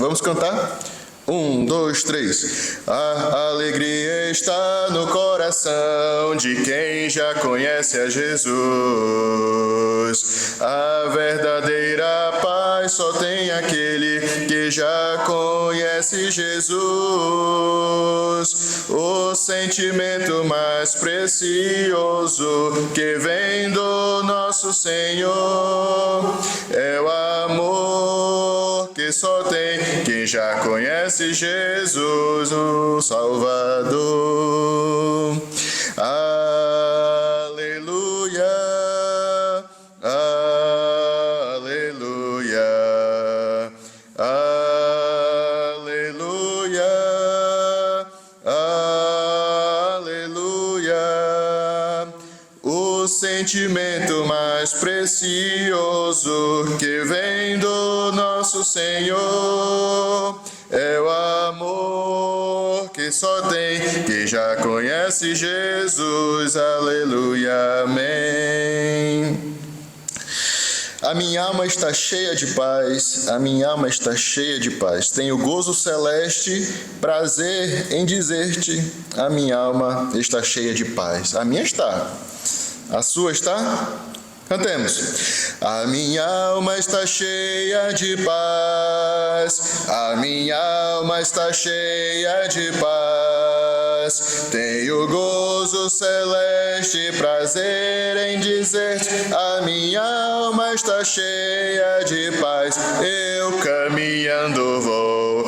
Vamos cantar? 1, 2, 3. A alegria está no coração de quem já conhece a Jesus. A verdadeira paz só tem aquele que já conhece Jesus. O sentimento mais precioso que vem do nosso Senhor é o amor que só tem quem já conhece Jesus, o Salvador. Aleluia, aleluia, aleluia, aleluia. O sentimento mais precioso que vem do nosso Senhor é o amor que só tem que já conhece Jesus. Aleluia, amém. A minha alma está cheia de paz, a minha alma está cheia de paz. Tenho gozo celeste, prazer em dizer-te, a minha alma está cheia de paz. A minha está. A sua está? Cantemos. A minha alma está cheia de paz, a minha alma está cheia de paz. Tenho gozo celeste, prazer em dizer-te, a minha alma está cheia de paz. Eu caminhando vou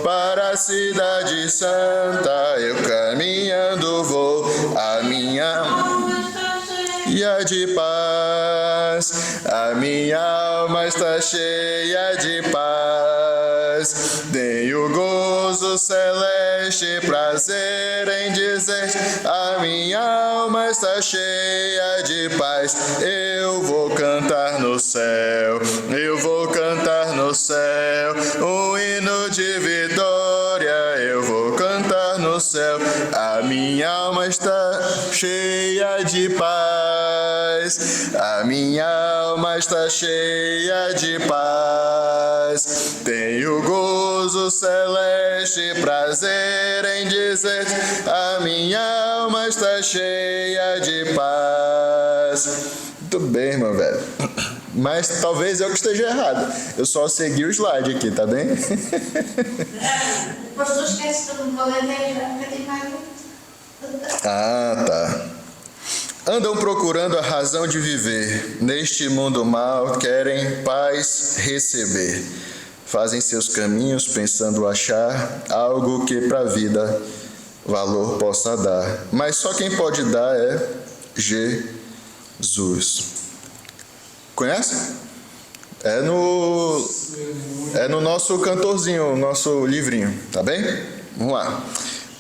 para a cidade santa. Eu caminhando vou, a minha de paz, a minha alma está cheia de paz. Tenho gozo celeste, prazer em dizer, a minha alma está cheia de paz. Eu vou cantar no céu, eu vou cantar no céu, um hino de vitória. Eu vou cantar no céu, a minha alma está cheia de paz, a minha alma está cheia de paz. Tenho gozo celeste, prazer em dizer, a minha alma está cheia de paz. Muito bem, irmão velho. Mas talvez eu que esteja errado. Eu só segui o slide aqui, tá bem? O pastor esquece de um calendário. Ah, tá. Andam procurando a razão de viver. Neste mundo mal, querem paz receber. Fazem seus caminhos pensando achar algo que para a vida valor possa dar. Mas só quem pode dar é Jesus. Conhece? É no nosso cantorzinho, nosso livrinho, tá bem? Vamos lá.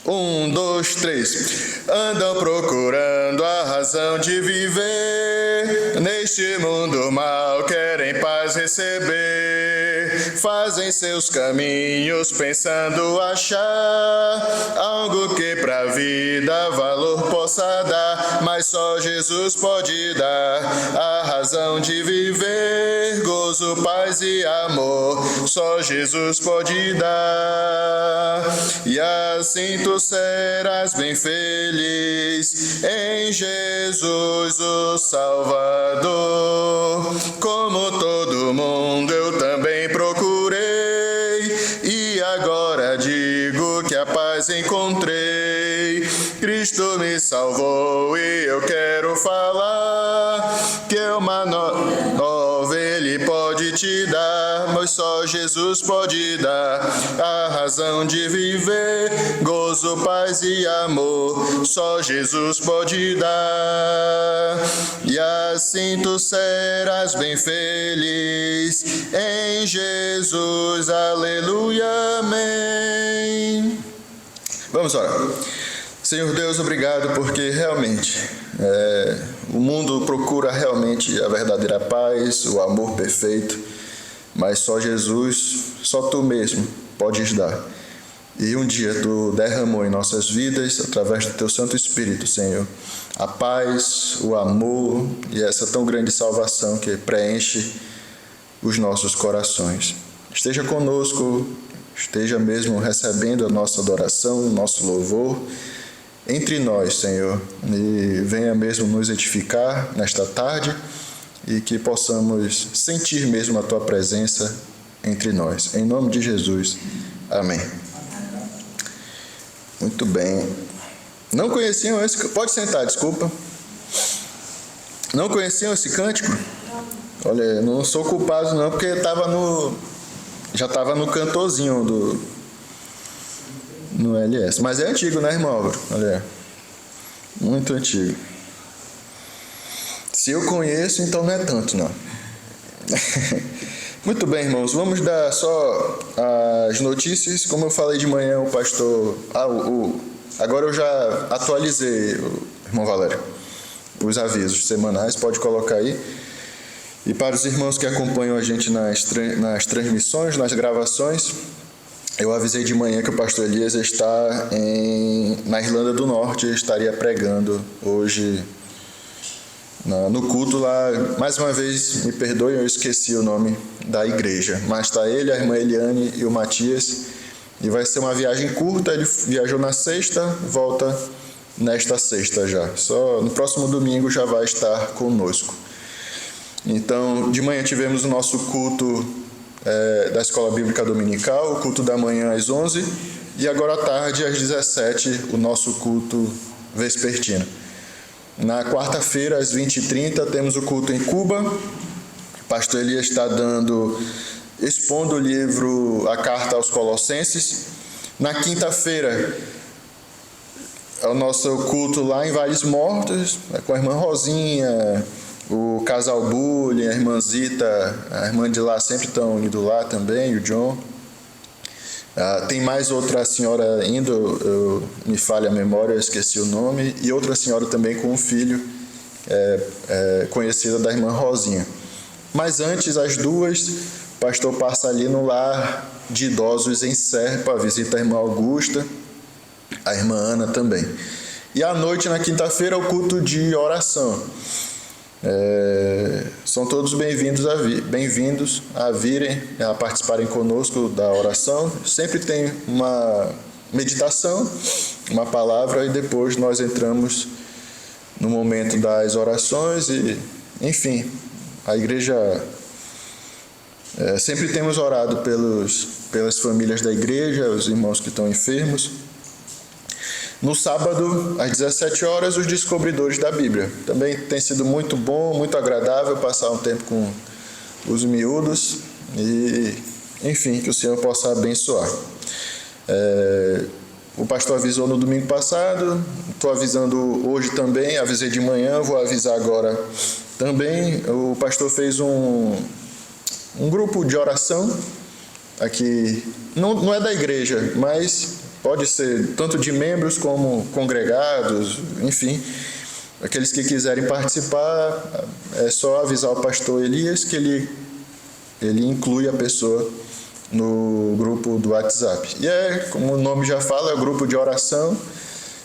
1, 2, 3. Andam procurando a razão de viver. Neste mundo mal querem paz receber. Fazem seus caminhos pensando achar algo que pra vida valor possa dar. Mas só Jesus pode dar a razão de viver. Gozo, paz e amor, só Jesus pode dar. E assim tu serás bem feliz em Jesus o Salvador. Como todo mundo eu também procurei, e agora digo que a paz encontrei. Cristo me salvou e eu quero falar que uma nova Ele pode te dar, mas só Jesus pode dar a razão de viver. Gozo, paz e amor, só Jesus pode dar. E assim tu serás bem feliz em Jesus. Aleluia, amém. Vamos orar. Senhor Deus, obrigado porque realmente o mundo procura realmente a verdadeira paz, o amor perfeito, mas só Jesus, só Tu mesmo podes dar. E um dia Tu derramou em nossas vidas, através do Teu Santo Espírito, Senhor, a paz, o amor e essa tão grande salvação que preenche os nossos corações. Esteja conosco, esteja mesmo recebendo a nossa adoração, o nosso louvor entre nós, Senhor, e venha mesmo nos edificar nesta tarde e que possamos sentir mesmo a Tua presença entre nós. Em nome de Jesus. Amém. Muito bem. Não conheciam esse... Pode sentar, desculpa. Não conheciam esse cântico? Olha, não sou culpado não, porque já estava no cantorzinho no LS. Mas é antigo, né, irmão Álvaro? Olha, muito antigo. Se eu conheço, então não é tanto, não. Muito bem, irmãos. Vamos dar só as notícias. Como eu falei de manhã, o pastor... Agora eu já atualizei, irmão Valério, os avisos semanais. Pode colocar aí. E para os irmãos que acompanham a gente nas transmissões, nas gravações, eu avisei de manhã que o pastor Elias está na Irlanda do Norte, estaria pregando hoje no culto lá. Mais uma vez, me perdoem, eu esqueci o nome da igreja, mas está ele, a irmã Eliane e o Matias, e vai ser uma viagem curta. Ele viajou na sexta, volta nesta sexta já. Só no próximo domingo já vai estar conosco. Então, de manhã tivemos o nosso culto da Escola Bíblica Dominical, o culto da manhã às 11, e agora à tarde, às 17, o nosso culto vespertino. Na quarta-feira, às 20h30, temos o culto em Cuba. O pastor Elias está expondo o livro, a carta aos Colossenses. Na quinta-feira, é o nosso culto lá em Vales Mortos, com a irmã Rosinha, o casal Bully, a irmã Zita, a irmã de lá sempre estão indo lá também, o John. Tem mais outra senhora indo, me falha a memória, eu esqueci o nome, e outra senhora também com um filho, conhecida da irmã Rosinha. Mas antes, às 2, o pastor passa ali no lar de idosos em Serpa, visita a irmã Augusta, a irmã Ana também. E à noite, na quinta-feira, o culto de oração. São todos bem-vindos a virem, a participarem conosco da oração. Sempre tem uma meditação, uma palavra, e depois nós entramos no momento das orações. E, enfim, a igreja sempre temos orado pelas famílias da igreja, os irmãos que estão enfermos. No sábado, às 17 horas, os descobridores da Bíblia. Também tem sido muito bom, muito agradável passar um tempo com os miúdos e, enfim, que o Senhor possa abençoar. O pastor avisou no domingo passado, estou avisando hoje também, avisei de manhã, vou avisar agora também. O pastor fez um grupo de oração aqui, não é da igreja, mas pode ser tanto de membros como congregados, enfim. Aqueles que quiserem participar, é só avisar o pastor Elias que ele inclui a pessoa no grupo do WhatsApp. E como o nome já fala, é o grupo de oração,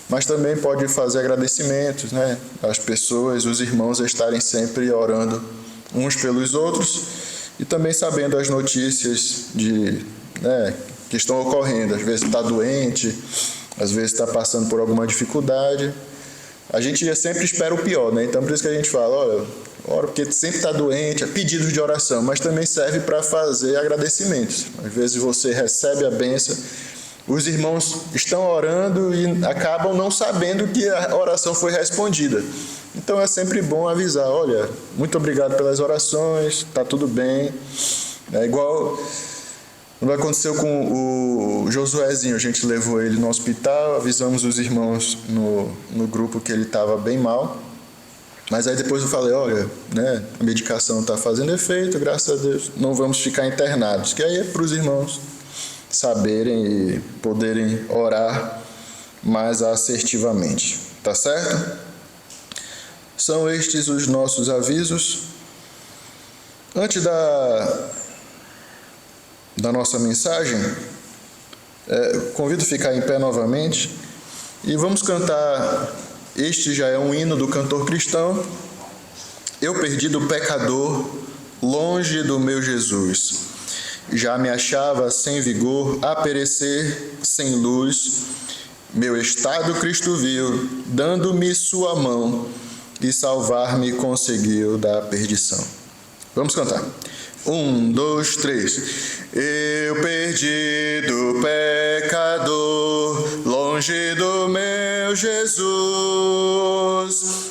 mas também pode fazer agradecimentos, né? As pessoas, os irmãos estarem sempre orando uns pelos outros e também sabendo as notícias que estão ocorrendo. Às vezes está doente, às vezes está passando por alguma dificuldade. A gente sempre espera o pior, né? Então por isso que a gente fala, ora porque sempre está doente, pedidos de oração, mas também serve para fazer agradecimentos. Às vezes você recebe a bênção, os irmãos estão orando e acabam não sabendo que a oração foi respondida. Então é sempre bom avisar, olha, muito obrigado pelas orações, está tudo bem. É igual quando aconteceu com o Josuézinho, a gente levou ele no hospital, avisamos os irmãos no grupo que ele estava bem mal, mas aí depois eu falei, olha, né, a medicação está fazendo efeito, graças a Deus, não vamos ficar internados, que aí é para os irmãos saberem e poderem orar mais assertivamente, tá certo? São estes os nossos avisos. Antes da nossa mensagem, convido a ficar em pé novamente e vamos cantar. Este já é um hino do cantor cristão. Eu perdi do pecador longe do meu Jesus. Já me achava sem vigor, a perecer sem luz. Meu estado Cristo viu, dando-me sua mão, e salvar-me conseguiu da perdição. Vamos cantar. 1, 2, 3. Eu perdido pecador, longe do meu Jesus,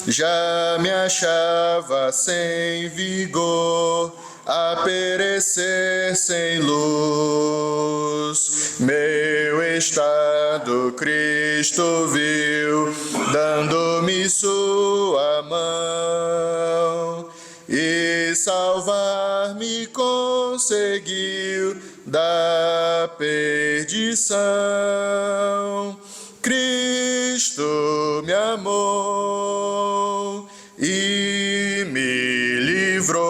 já me achava sem vigor, a perecer sem luz. Meu estado Cristo viu, dando-me sua mão, e salvar-me conseguiu da perdição. Cristo me amou e me livrou.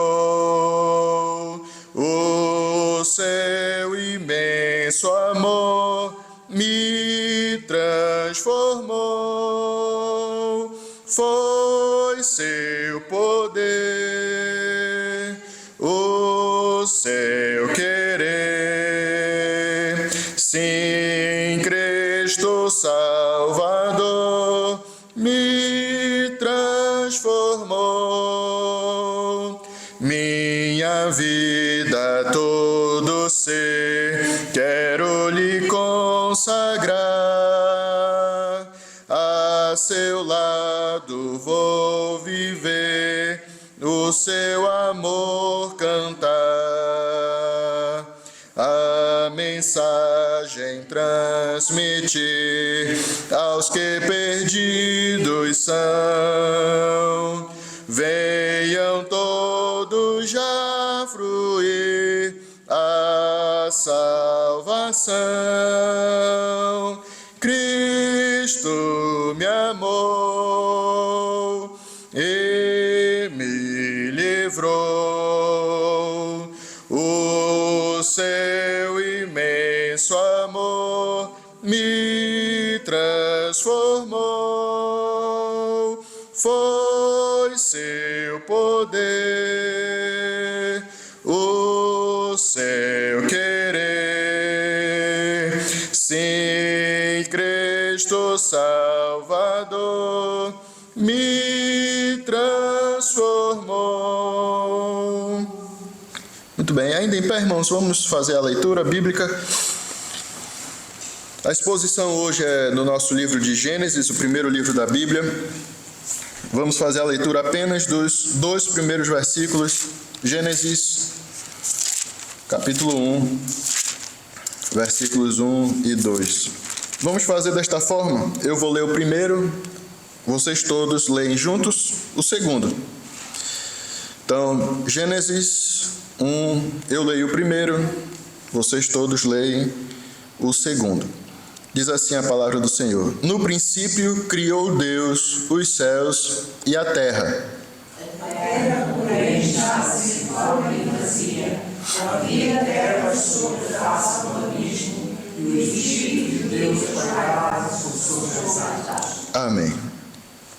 O seu imenso amor me transformou. Foi seu poder, o seu querer. Sim, Cristo Salvador me transformou. Minha vida, todo ser, quero lhe consagrar. A seu lado vou viver, o seu amor cantar. A mensagem transmitir aos que perdidos são. Venham todos já fruir a salvação. Cristo me amou e me livrou. O seu imenso amor me transformou. Foi seu poder, o seu querer. Sim, Cristo Salvador me transformou. Muito bem, ainda em pé, irmãos, vamos fazer a leitura bíblica. A exposição hoje é no nosso livro de Gênesis, o primeiro livro da Bíblia. Vamos fazer a leitura apenas dos 2 primeiros versículos. Gênesis, capítulo 1, versículos 1 e 2. Vamos fazer desta forma. Eu vou ler o primeiro, vocês todos leem juntos o segundo. Então, Gênesis 1, eu leio o primeiro, vocês todos leem o segundo. Diz assim a palavra do Senhor: No princípio criou Deus os céus e a terra. A terra, porém, estava sem forma e vazia. Havia trevas sobre a face do abismo, e o Espírito de Deus pairava sobre as águas. Amém.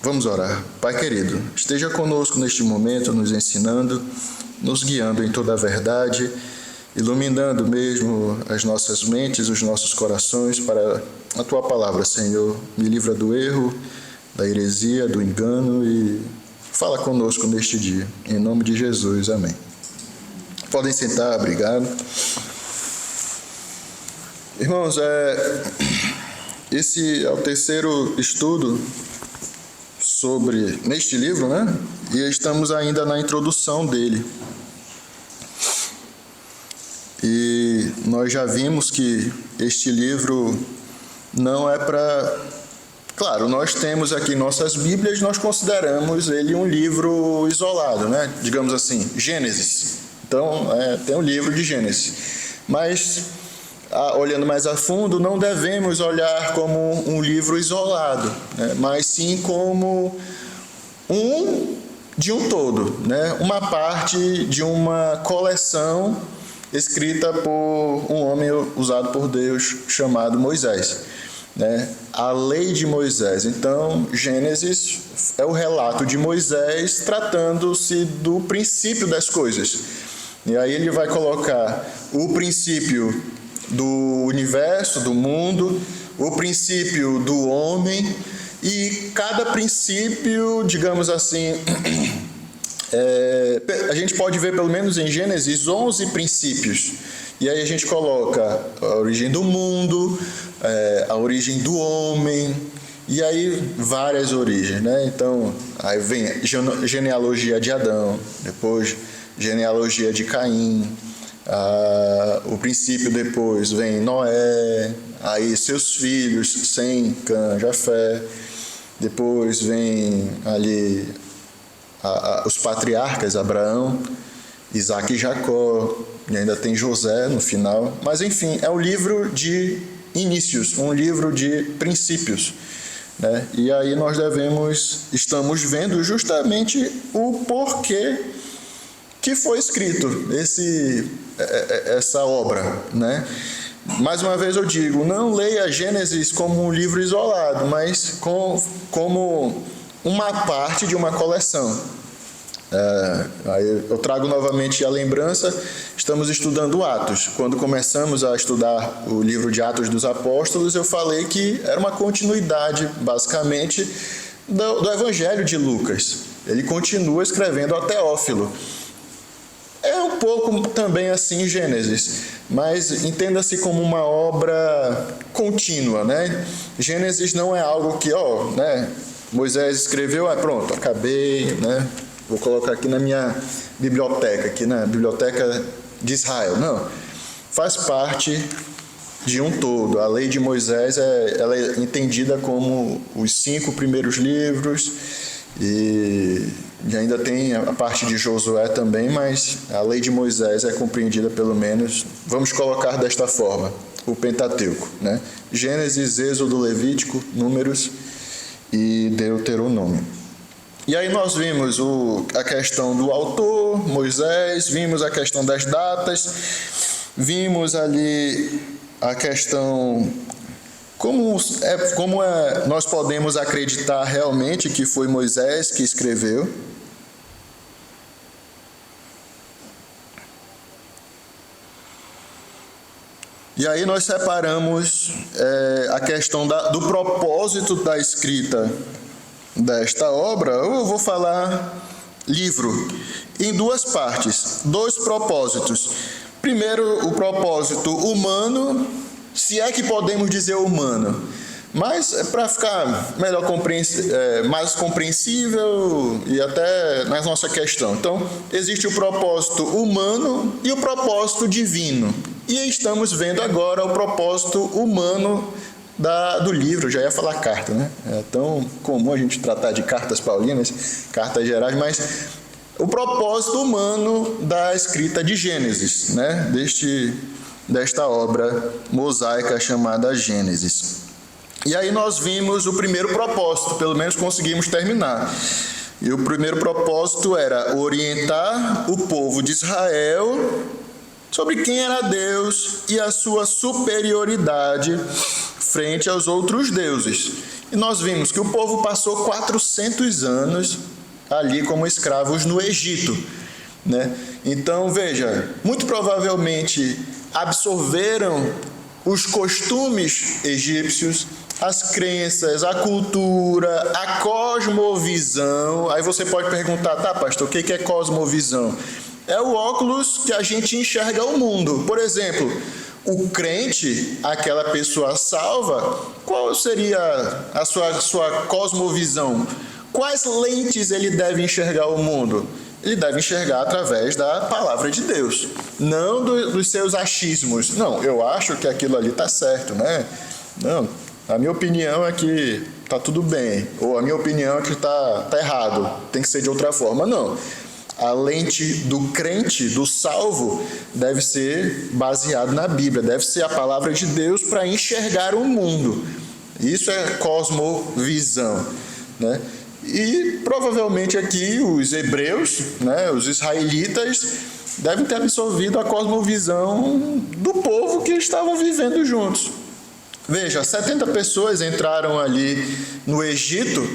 Vamos orar. Pai querido, esteja conosco neste momento, nos ensinando, nos guiando em toda a verdade, iluminando mesmo as nossas mentes, os nossos corações para a Tua palavra, Senhor. Me livra do erro, da heresia, do engano e fala conosco neste dia. Em nome de Jesus, amém. Podem sentar, obrigado. Irmãos, esse é o terceiro estudo neste livro, né? E estamos ainda na introdução dele. E nós já vimos que este livro não é para... Claro, nós temos aqui nossas Bíblias, nós consideramos ele um livro isolado, né? Digamos assim, Gênesis. Então, tem um livro de Gênesis. Mas, olhando mais a fundo, não devemos olhar como um livro isolado, né? Mas sim como de um todo, né? Uma parte de uma coleção escrita por um homem usado por Deus chamado Moisés, né? A lei de Moisés. Então, Gênesis é o relato de Moisés tratando-se do princípio das coisas. E aí ele vai colocar o princípio do universo, do mundo, o princípio do homem, e cada princípio, digamos assim, a gente pode ver pelo menos em Gênesis 11 princípios. E aí a gente coloca a origem do mundo, a origem do homem, e aí várias origens, né? Então, aí vem genealogia de Adão, depois genealogia de Caim, o princípio depois vem Noé, aí seus filhos, Sem, Cã, Jafé, depois vem ali os patriarcas, Abraão, Isaac e Jacó, e ainda tem José no final, mas enfim, é um livro de inícios, um livro de princípios, né? E aí nós estamos vendo justamente o porquê que foi escrito essa obra, né? Mais uma vez eu digo, não leia Gênesis como um livro isolado, mas como uma parte de uma coleção. Aí eu trago novamente a lembrança, estamos estudando Atos. Quando começamos a estudar o livro de Atos dos Apóstolos, eu falei que era uma continuidade, basicamente, do Evangelho de Lucas. Ele continua escrevendo a Teófilo. É um pouco também assim Gênesis, mas entenda-se como uma obra contínua, né? Gênesis não é algo que, né, Moisés escreveu, pronto, acabei, né? Vou colocar aqui na minha biblioteca, aqui na Biblioteca de Israel. Não, faz parte de um todo. A lei de Moisés ela é entendida como os 5 primeiros livros, e ainda tem a parte de Josué também, mas a lei de Moisés é compreendida pelo menos, vamos colocar desta forma, o Pentateuco, né? Gênesis, Êxodo, Levítico, Números e Deuteronômio. E aí nós vimos a questão do autor, Moisés, vimos a questão das datas, vimos ali a questão como nós podemos acreditar realmente que foi Moisés que escreveu. E aí nós separamos a questão do propósito da escrita desta obra. Eu vou falar livro em 2 partes, 2 propósitos. Primeiro, o propósito humano, se é que podemos dizer humano, mas para ficar melhor mais compreensível e até na nossa questão. Então, existe o propósito humano e o propósito divino. E estamos vendo agora o propósito humano do livro. Já ia falar carta, né? É tão comum a gente tratar de cartas paulinas, cartas gerais, mas o propósito humano da escrita de Gênesis, né? Desta obra mosaica chamada Gênesis. E aí nós vimos o primeiro propósito, pelo menos conseguimos terminar. E o primeiro propósito era orientar o povo de Israel sobre quem era Deus e a sua superioridade frente aos outros deuses. E nós vimos que o povo passou 400 anos ali como escravos no Egito, né? Então, veja, muito provavelmente absorveram os costumes egípcios, as crenças, a cultura, a cosmovisão. Aí você pode perguntar, tá, pastor, o que é cosmovisão? É o óculos que a gente enxerga o mundo. Por exemplo, o crente, aquela pessoa salva, qual seria a sua cosmovisão? Quais lentes ele deve enxergar o mundo? Ele deve enxergar através da palavra de Deus, não dos seus achismos. Não, eu acho que aquilo ali está certo, né? Não, a minha opinião é que está tudo bem, ou a minha opinião é que está errado, tem que ser de outra forma. Não. A lente do crente, do salvo, deve ser baseada na Bíblia, deve ser a palavra de Deus para enxergar o mundo. Isso é cosmovisão, né? E provavelmente aqui os hebreus, né, os israelitas, devem ter absorvido a cosmovisão do povo que estavam vivendo juntos. Veja, 70 pessoas entraram ali no Egito,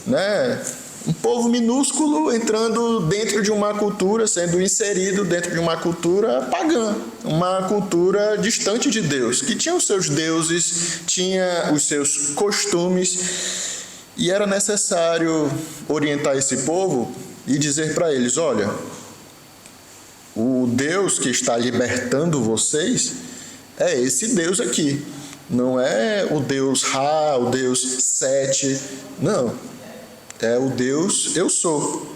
né? Um povo minúsculo entrando dentro de uma cultura, sendo inserido dentro de uma cultura pagã, uma cultura distante de Deus, que tinha os seus deuses, tinha os seus costumes, e era necessário orientar esse povo e dizer para eles: olha, o Deus que está libertando vocês é esse Deus aqui, não é o Deus Ra, o Deus Sete, não. É o Deus eu sou.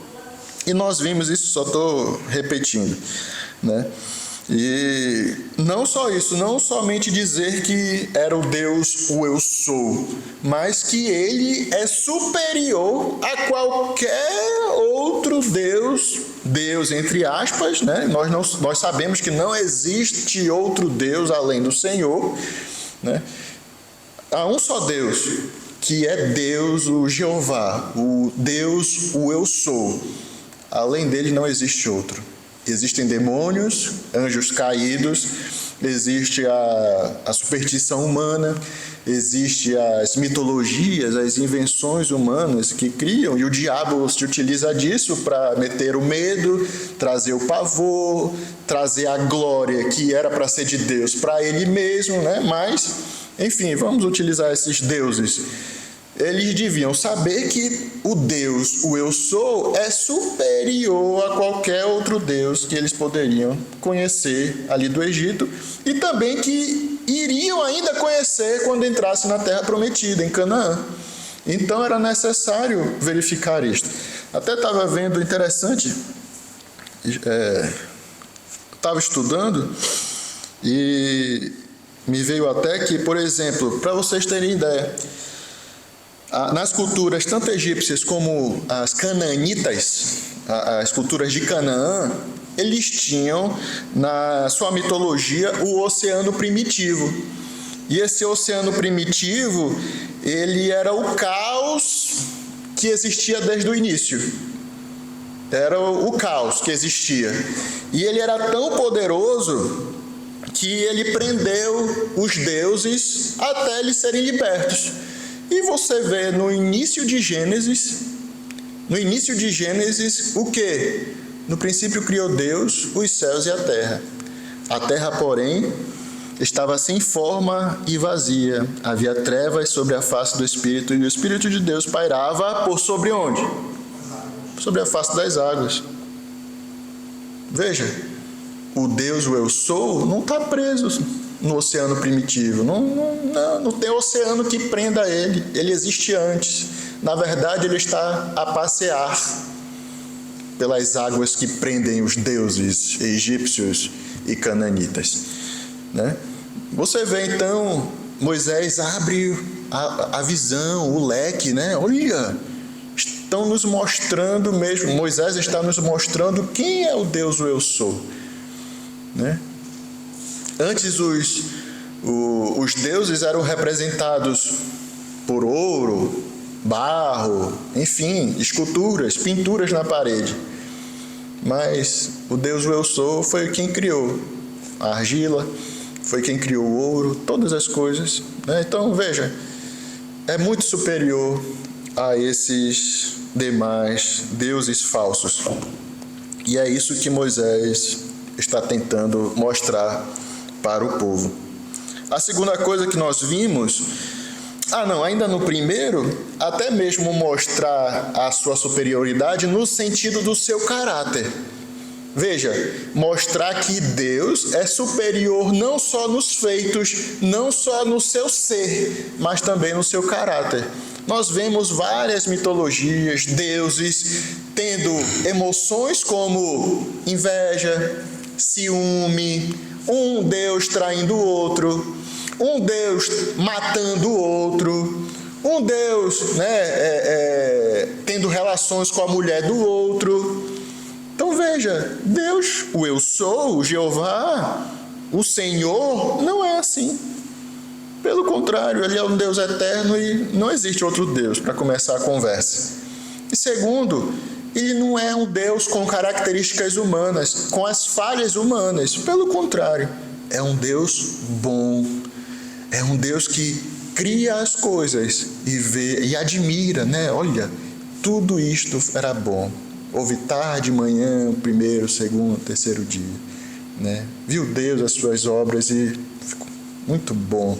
E nós vimos isso, só estou repetindo, né? E não só isso, não somente dizer que era o Deus o eu sou, mas que ele é superior a qualquer outro Deus entre aspas, né? Nós sabemos que não existe outro Deus além do Senhor, né? Há um só Deus, que é Deus, o Jeová, o Deus, o eu sou. Além dele não existe outro. Existem demônios, anjos caídos, existe a superstição humana, existe as mitologias, as invenções humanas que criam, e o diabo se utiliza disso para meter o medo, trazer o pavor, trazer a glória que era para ser de Deus para ele mesmo, né? Mas, enfim, vamos utilizar esses deuses. Eles deviam saber que o Deus, o eu sou, é superior a qualquer outro Deus que eles poderiam conhecer ali do Egito, e também que iriam ainda conhecer quando entrassem na terra prometida, em Canaã. Então era necessário verificar isto. Até estava vendo, interessante, estava estudando e me veio até que, por exemplo, para vocês terem ideia, nas culturas tanto egípcias como as canaanitas, as culturas de Canaã, eles tinham na sua mitologia o oceano primitivo. E esse oceano primitivo, ele era o caos que existia desde o início. Era o caos que existia. E ele era tão poderoso que ele prendeu os deuses até eles serem libertos. E você vê no início de Gênesis, o quê? No princípio criou Deus os céus e a terra. A terra, porém, estava sem forma e vazia. Havia trevas sobre a face do Espírito, e o Espírito de Deus pairava por sobre onde? Sobre a face das águas. Veja, o Deus, o eu sou, não está preso no oceano primitivo. Não tem oceano que prenda ele. Ele existe antes. Na verdade, ele está a passear pelas águas que prendem os deuses egípcios e cananitas, né? Você vê então, Moisés abre a visão, o leque, né? Olha, estão nos mostrando mesmo, Moisés está nos mostrando quem é o Deus o eu sou, né? Antes os deuses eram representados por ouro, barro, enfim, esculturas, pinturas na parede. Mas o Deus o eu sou foi quem criou a argila, foi quem criou o ouro, todas as coisas, né? Então veja, é muito superior a esses demais deuses falsos. E é isso que Moisés está tentando mostrar para o povo. A segunda coisa que nós vimos, ainda no primeiro, até mesmo mostrar a sua superioridade no sentido do seu caráter. Veja, mostrar que Deus é superior não só nos feitos, não só no seu ser, mas também no seu caráter. Nós vemos várias mitologias, deuses tendo emoções como inveja, ciúme, um Deus traindo o outro, um Deus matando o outro, um Deus, tendo relações com a mulher do outro. Então veja, Deus, o eu sou, o Jeová, o Senhor, não é assim. Pelo contrário, ele é um Deus eterno e não existe outro Deus, para começar a conversa. E segundo, ele não é um Deus com características humanas, com as falhas humanas. Pelo contrário, é um Deus bom. É um Deus que cria as coisas e vê e admira, né? Olha, tudo isto era bom. Houve tarde, manhã, primeiro, segundo, terceiro dia, né? Viu Deus as suas obras e ficou muito bom.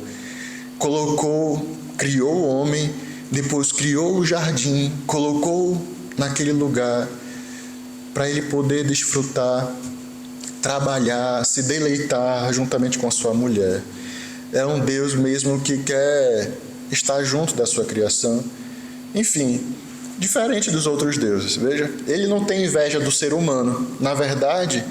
Criou o homem, depois criou o jardim, colocou naquele lugar para ele poder desfrutar, trabalhar, se deleitar juntamente com a sua mulher. É um Deus mesmo que quer estar junto da sua criação. Enfim, diferente dos outros deuses. Veja, ele não tem inveja do ser humano. Na verdade,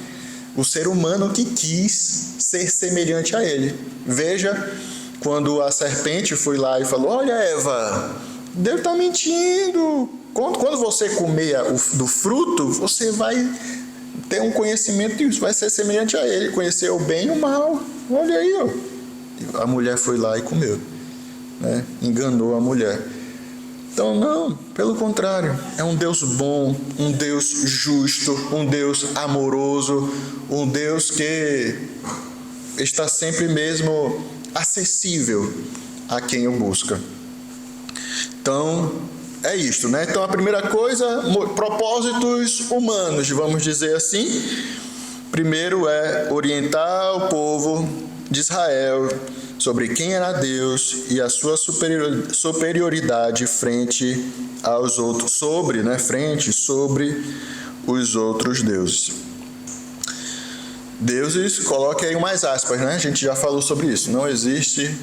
o ser humano que quis ser semelhante a ele. Veja, quando a serpente foi lá e falou: olha, Eva, Deus está mentindo. Quando você comer do fruto, você vai ter um conhecimento disso, vai ser semelhante a ele, conhecer o bem e o mal. Olha aí, ó. A mulher foi lá e comeu, né? Enganou a mulher. Então, não, pelo contrário, é um Deus bom, um Deus justo, um Deus amoroso, um Deus que está sempre mesmo acessível a quem o busca. Então, é isto, né? Então, a primeira coisa, propósitos humanos, vamos dizer assim. Primeiro é orientar o povo de Israel sobre quem era Deus e a sua superioridade frente aos outros, sobre os outros deuses. Deuses, coloque aí umas aspas, né? A gente já falou sobre isso. Não existem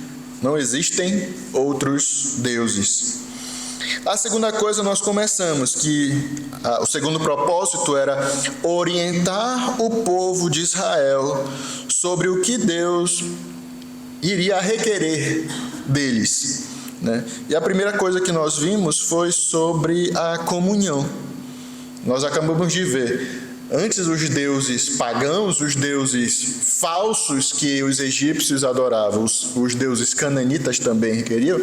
outros deuses. A segunda coisa, nós começamos que o segundo propósito era orientar o povo de Israel sobre o que Deus iria requerer deles, né? E a primeira coisa que nós vimos foi sobre a comunhão. Nós acabamos de ver, antes os deuses pagãos, os deuses falsos que os egípcios adoravam, os deuses cananitas também requeriam,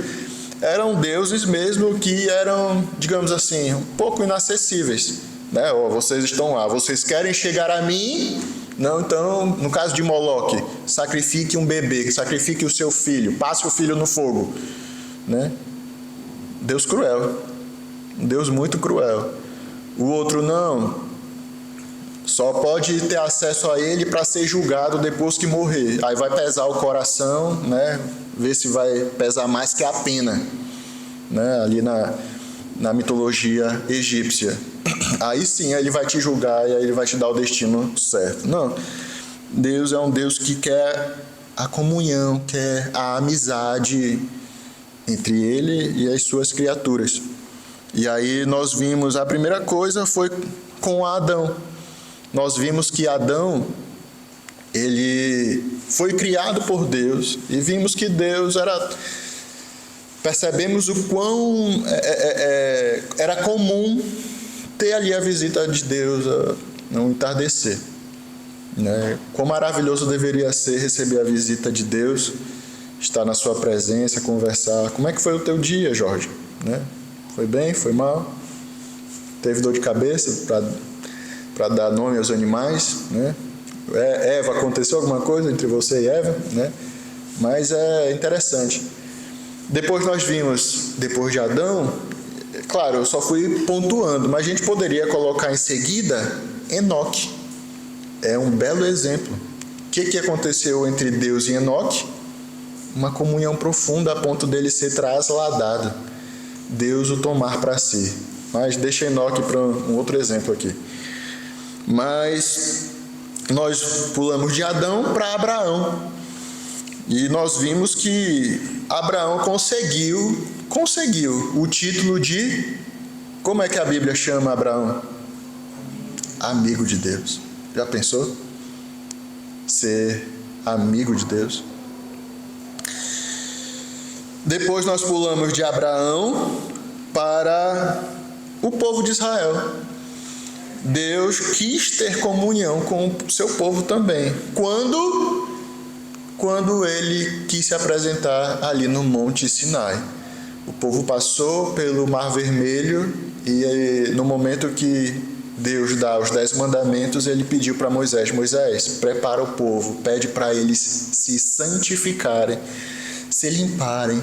eram deuses mesmo que eram, digamos assim, um pouco inacessíveis, né? Vocês estão lá, vocês querem chegar a mim? Não, então, no caso de Moloque, sacrifique um bebê, sacrifique o seu filho, passe o filho no fogo, né? Deus cruel, um Deus muito cruel. O outro não, só pode ter acesso a ele para ser julgado depois que morrer. Aí vai pesar o coração, né? Ver se vai pesar mais que a pena, né? Ali na mitologia egípcia. Aí sim, ele vai te julgar e aí ele vai te dar o destino certo. Não, Deus é um Deus que quer a comunhão, quer a amizade entre ele e as suas criaturas. E aí nós vimos, a primeira coisa foi com Adão. Nós vimos que Adão, ele foi criado por Deus e vimos que Deus percebemos o quão era comum ter ali a visita de Deus no entardecer, né? Quão maravilhoso deveria ser receber a visita de Deus, estar na sua presença, conversar. Como é que foi o teu dia, Jorge? Né? Foi bem? Foi mal? Teve dor de cabeça para dar nome aos animais, né? Eva, aconteceu alguma coisa entre você e Eva, né? Mas é interessante. Depois nós vimos, depois de Adão, claro, eu só fui pontuando, mas a gente poderia colocar em seguida Enoque. É um belo exemplo. O que aconteceu entre Deus e Enoque? Uma comunhão profunda a ponto dele ser trasladado, Deus o tomar para si. Mas deixa Enoque para um outro exemplo aqui. Mas nós pulamos de Adão para Abraão. E nós vimos que Abraão conseguiu o título de... Como é que a Bíblia chama Abraão? Amigo de Deus. Já pensou? Ser amigo de Deus. Depois nós pulamos de Abraão para o povo de Israel. Deus quis ter comunhão com o seu povo também. Quando ele quis se apresentar ali no Monte Sinai. O povo passou pelo Mar Vermelho e no momento que Deus dá os 10 mandamentos, ele pediu para Moisés: Moisés, prepara o povo, pede para eles se santificarem, se limparem,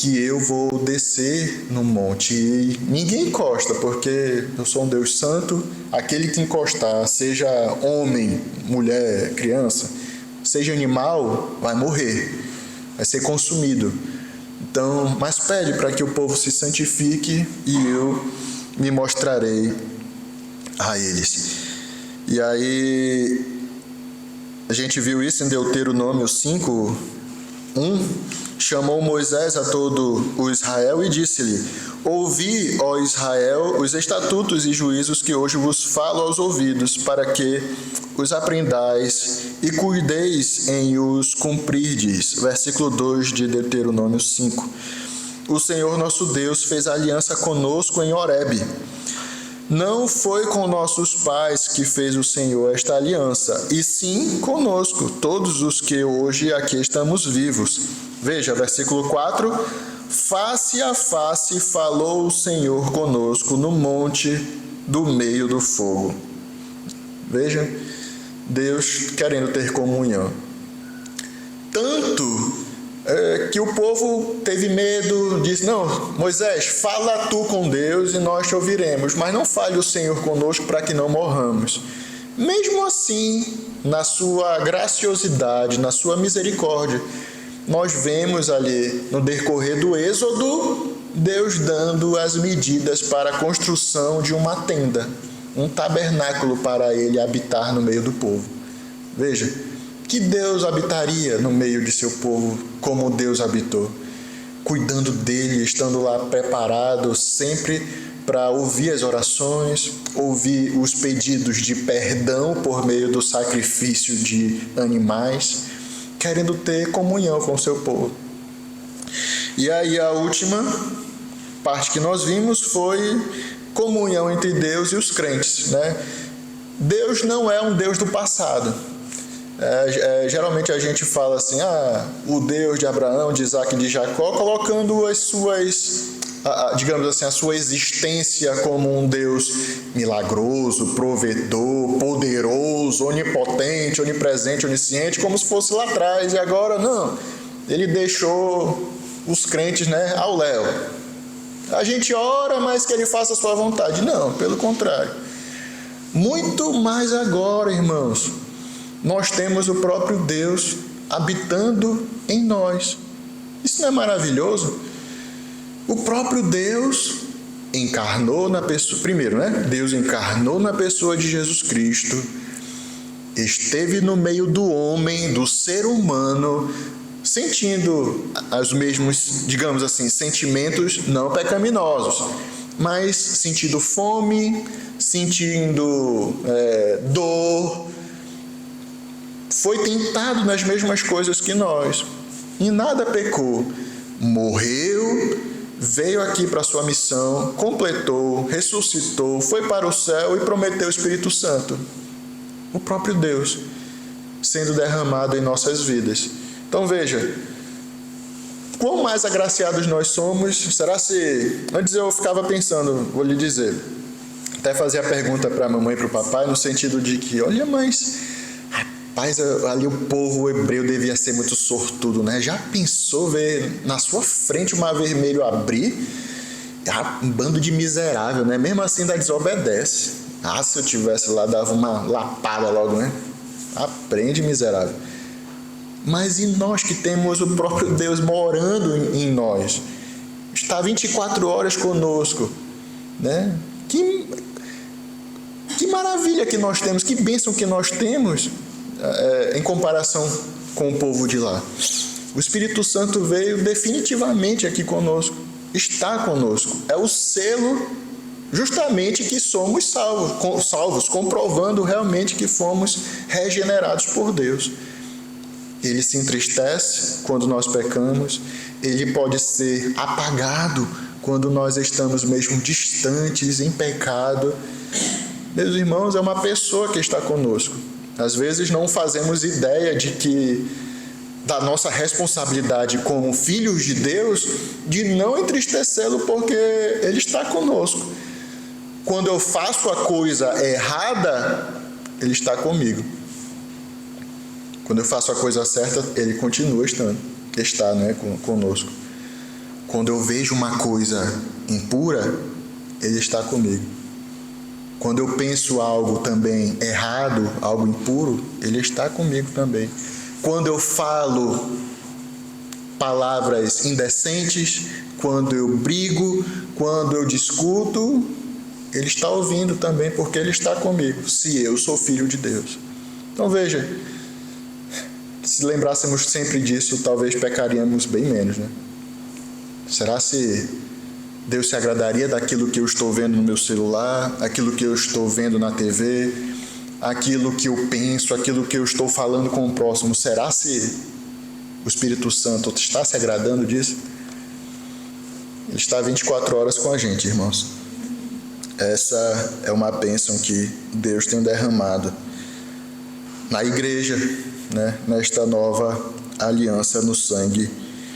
que eu vou descer no monte e ninguém encosta, porque eu sou um Deus santo. Aquele que encostar, seja homem, mulher, criança, seja animal, vai morrer, vai ser consumido. Então, mas pede para que o povo se santifique e eu me mostrarei a eles. E aí, a gente viu isso em Deuteronômio 5, 1. Chamou Moisés a todo o Israel e disse-lhe: ouvi, ó Israel, os estatutos e juízos que hoje vos falo aos ouvidos, para que os aprendais e cuideis em os cumprirdes. Versículo 2 de Deuteronômio 5. O Senhor nosso Deus fez aliança conosco em Horebe. Não foi com nossos pais que fez o Senhor esta aliança, e sim conosco, todos os que hoje aqui estamos vivos. Veja, versículo 4. Face a face falou o Senhor conosco no monte do meio do fogo. Veja, Deus querendo ter comunhão. Tanto que o povo teve medo, disse: não, Moisés, fala tu com Deus e nós te ouviremos, mas não fale o Senhor conosco para que não morramos. Mesmo assim, na sua graciosidade, na sua misericórdia, nós vemos ali no decorrer do Êxodo, Deus dando as medidas para a construção de uma tenda, um tabernáculo para ele habitar no meio do povo. Veja, que Deus habitaria no meio de seu povo como Deus habitou, cuidando dele, estando lá preparado sempre para ouvir as orações, ouvir os pedidos de perdão por meio do sacrifício de animais, querendo ter comunhão com o seu povo. E aí a última parte que nós vimos foi comunhão entre Deus e os crentes, né? Deus não é um Deus do passado. Geralmente a gente fala assim, o Deus de Abraão, de Isaac e de Jacó, colocando as suas, digamos assim, a sua existência como um Deus milagroso, provedor, poderoso, onipotente, onipresente, onisciente, como se fosse lá atrás, e agora não. Ele deixou os crentes, né, ao léu. A gente ora, mas que ele faça a sua vontade. Não, pelo contrário. Muito mais agora, irmãos, nós temos o próprio Deus habitando em nós. Isso não é maravilhoso? O próprio Deus encarnou na pessoa, primeiro, né? Deus encarnou na pessoa de Jesus Cristo, esteve no meio do homem, do ser humano, sentindo os mesmos, digamos assim, sentimentos não pecaminosos, mas sentindo fome, sentindo dor, foi tentado nas mesmas coisas que nós, em nada pecou, morreu, veio aqui para a sua missão, completou, ressuscitou, foi para o céu e prometeu o Espírito Santo, o próprio Deus, sendo derramado em nossas vidas. Então veja, quão mais agraciados nós somos. Será se... Antes eu ficava pensando, vou lhe dizer, até fazer a pergunta para a mamãe e para o papai, no sentido de que, olha, mas... Rapaz, ali o povo hebreu devia ser muito sortudo, né? Já pensou ver na sua frente o mar vermelho abrir? Um bando de miserável, né? Mesmo assim ainda desobedece. Se eu tivesse lá, dava uma lapada logo, né? Aprende, miserável. Mas e nós que temos o próprio Deus morando em nós? Está 24 horas conosco, né? Que maravilha que nós temos, que bênção que nós temos em comparação com o povo de lá. O Espírito Santo veio definitivamente aqui conosco, está conosco. É o selo justamente que somos salvos, comprovando realmente que fomos regenerados por Deus. Ele se entristece quando nós pecamos, ele pode ser apagado quando nós estamos mesmo distantes, em pecado. Meus irmãos, é uma pessoa que está conosco. Às vezes não fazemos ideia da nossa responsabilidade como filhos de Deus, de não entristecê-lo porque ele está conosco. Quando eu faço a coisa errada, ele está comigo. Quando eu faço a coisa certa, ele continua está, né, conosco. Quando eu vejo uma coisa impura, Ele está comigo. Quando eu penso algo também errado, algo impuro, Ele está comigo também. Quando eu falo palavras indecentes, quando eu brigo, quando eu discuto, Ele está ouvindo também, porque Ele está comigo, se eu sou filho de Deus. Então veja, se lembrássemos sempre disso, talvez pecaríamos bem menos, né? Será se Deus se agradaria daquilo que eu estou vendo no meu celular, aquilo que eu estou vendo na TV, aquilo que eu penso, aquilo que eu estou falando com o próximo? Será se o Espírito Santo está se agradando disso? Ele está 24 horas com a gente, irmãos. Essa é uma bênção que Deus tem derramado na igreja, né? Nesta nova aliança no sangue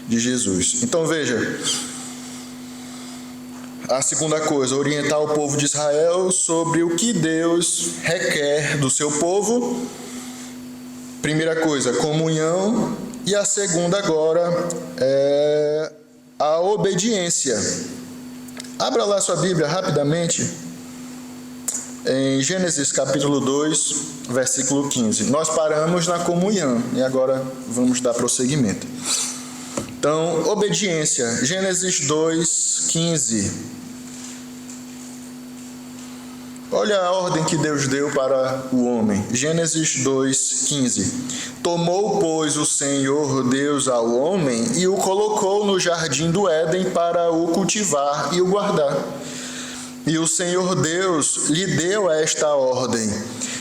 de Jesus. Então veja, a segunda coisa, orientar o povo de Israel sobre o que Deus requer do seu povo. Primeira coisa, comunhão. E a segunda agora é a obediência. Abra lá sua Bíblia rapidamente, em Gênesis capítulo 2, versículo 15. Nós paramos na comunhão e agora vamos dar prosseguimento. Então, obediência, Gênesis 2, 15. Olha a ordem que Deus deu para o homem. Gênesis 2, 15. Tomou, pois, o Senhor Deus ao homem e o colocou no jardim do Éden para o cultivar e o guardar. E o Senhor Deus lhe deu esta ordem: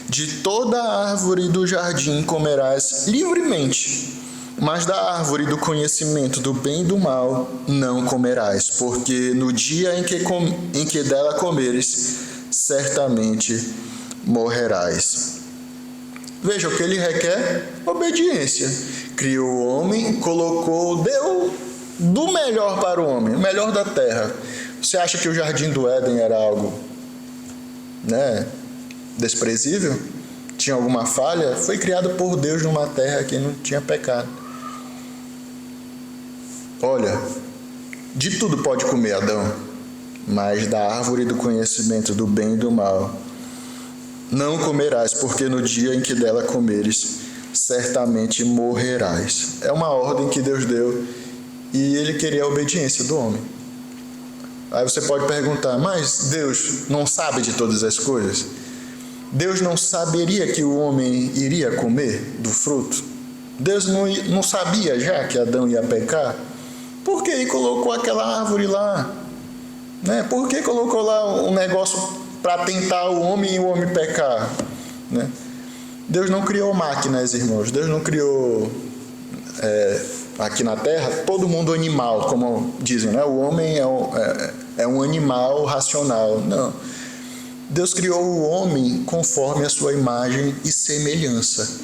de toda árvore do jardim comerás livremente, mas da árvore do conhecimento do bem e do mal não comerás, porque no dia em que dela comeres, certamente morrerás. Veja o que ele requer: obediência. Criou o homem, colocou, deu do melhor para o homem, o melhor da terra. Você acha que o jardim do Éden era algo, né, desprezível? Tinha alguma falha? Foi criado por Deus numa terra que não tinha pecado. Olha, de tudo pode comer, Adão, mas da árvore do conhecimento do bem e do mal não comerás, porque no dia em que dela comeres, certamente morrerás. É uma ordem que Deus deu e Ele queria a obediência do homem. Aí você pode perguntar, mas Deus não sabe de todas as coisas? Deus não saberia que o homem iria comer do fruto? Deus não sabia já que Adão ia pecar? Por que Ele colocou aquela árvore lá? Né? Por que colocou lá um negócio para tentar o homem e o homem pecar? Né? Deus não criou máquinas, irmãos. Deus não criou aqui na terra todo mundo animal, como dizem, né? O homem é um animal racional. Não. Deus criou o homem conforme a sua imagem e semelhança.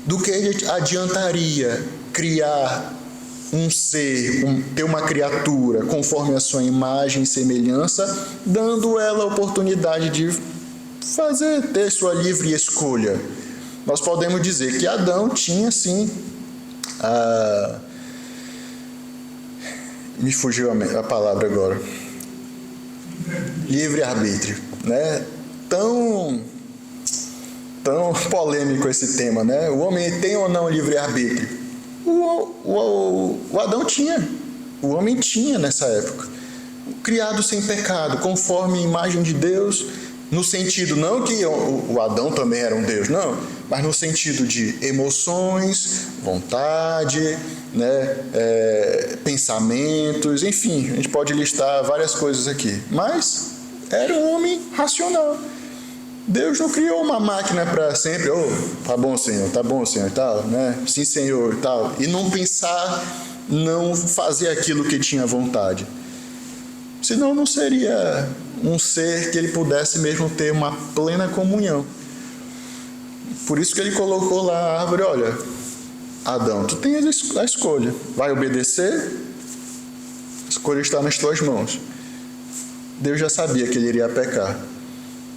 Do que ele adiantaria criar um ser, ter uma criatura conforme a sua imagem e semelhança, dando ela a oportunidade de ter sua livre escolha? Nós podemos dizer que Adão tinha sim me fugiu a palavra agora, livre-arbítrio, né? Tão polêmico esse tema, né? O homem tem ou não livre-arbítrio? O Adão tinha, o homem tinha nessa época, criado sem pecado, conforme a imagem de Deus, no sentido, não que o Adão também era um Deus, não, mas no sentido de emoções, vontade, né, pensamentos, enfim, a gente pode listar várias coisas aqui, mas era um homem racional. Deus não criou uma máquina para sempre, tá bom, Senhor, e tal, né? Sim, Senhor, e tal, e não pensar, não fazer aquilo que tinha vontade. Senão não seria um ser que ele pudesse mesmo ter uma plena comunhão. Por isso que ele colocou lá a árvore. Olha, Adão, tu tens a escolha, vai obedecer? A escolha está nas tuas mãos. Deus já sabia que ele iria pecar.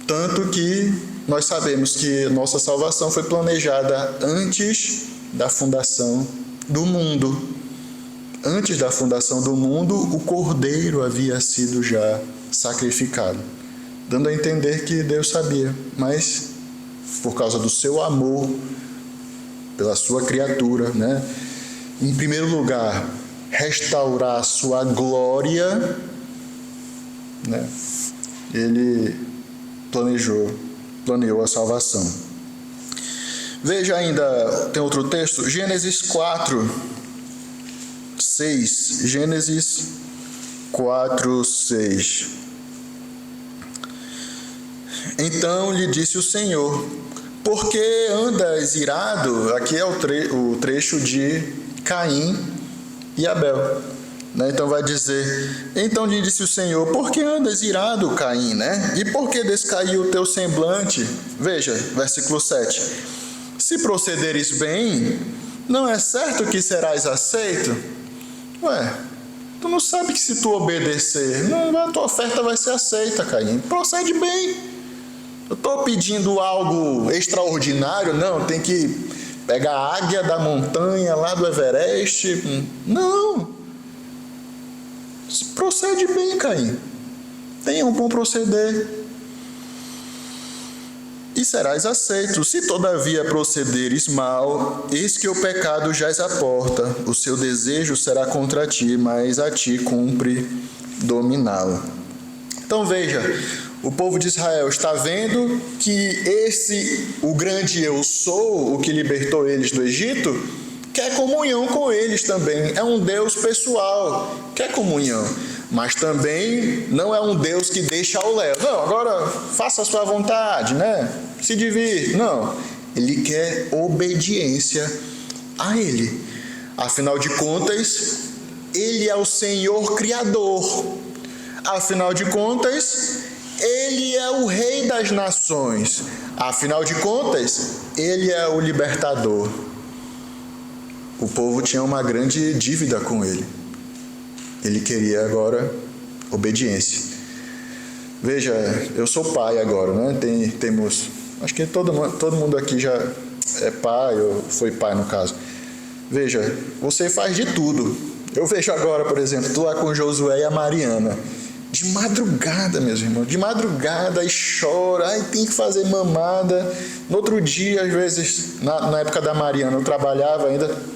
Tanto que nós sabemos que nossa salvação foi planejada antes da fundação do mundo. Antes da fundação do mundo, o cordeiro havia sido já sacrificado, dando a entender que Deus sabia, mas por causa do seu amor pela sua criatura, né? Em primeiro lugar, restaurar a sua glória, né? Ele planeou a salvação. Veja ainda, tem outro texto, Gênesis 4:6. Gênesis 4:6. Então lhe disse o Senhor: por que andas irado? Aqui é o trecho de Caim e Abel, né? Então vai dizer: então lhe disse o Senhor: por que andas irado, Caim, né? E por que descaiu o teu semblante? Veja, versículo 7. Se procederes bem, não é certo que serás aceito? Ué, tu não sabe que se tu obedecer, a tua oferta vai ser aceita, Caim. Procede bem. Eu estou pedindo algo extraordinário? Não, tem que pegar a águia da montanha lá do Everest. Não. Procede bem, Caim. Tenha um bom proceder. E serás aceito. Se todavia procederes mal, eis que o pecado jaz à porta. O seu desejo será contra ti, mas a ti cumpre dominá-lo. Então veja, o povo de Israel está vendo que o grande eu sou, o que libertou eles do Egito, quer comunhão com eles também. É um Deus pessoal, quer comunhão. Mas também não é um Deus que deixa ao léu. Não, agora faça a sua vontade, né? Se divirta. Não, ele quer obediência a ele. Afinal de contas, ele é o Senhor Criador. Afinal de contas, ele é o Rei das nações. Afinal de contas, ele é o libertador. O povo tinha uma grande dívida com ele. Ele queria agora obediência. Veja, eu sou pai agora, né? Temos, acho que todo mundo aqui já é pai, ou foi pai no caso. Veja, você faz de tudo. Eu vejo agora, por exemplo, estou lá com o Josué e a Mariana. De madrugada, meus irmãos, de madrugada, e chora, tem que fazer mamada. No outro dia, às vezes, na época da Mariana, eu trabalhava ainda.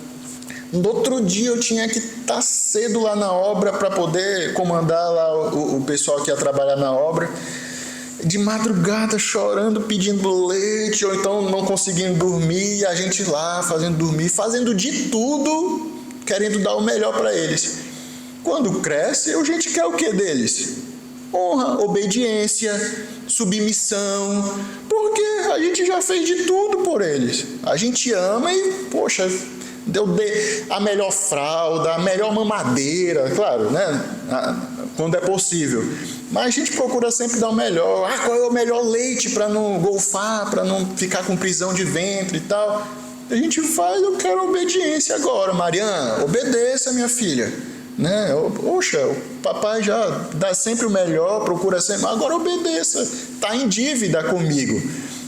No outro dia eu tinha que estar cedo lá na obra para poder comandar lá o pessoal que ia trabalhar na obra. De madrugada, chorando, pedindo leite, ou então não conseguindo dormir, e a gente lá fazendo dormir, fazendo de tudo, querendo dar o melhor para eles. Quando cresce, a gente quer o que deles? Honra, obediência, submissão, porque a gente já fez de tudo por eles. A gente ama e, poxa, deu a melhor fralda, a melhor mamadeira, claro, né? Quando é possível. Mas a gente procura sempre dar o melhor. Qual é o melhor leite para não golfar, para não ficar com prisão de ventre e tal? A gente faz, eu quero obediência agora. Mariana, obedeça, minha filha. Né? Poxa, o papai já dá sempre o melhor, procura sempre, agora obedeça, está em dívida comigo.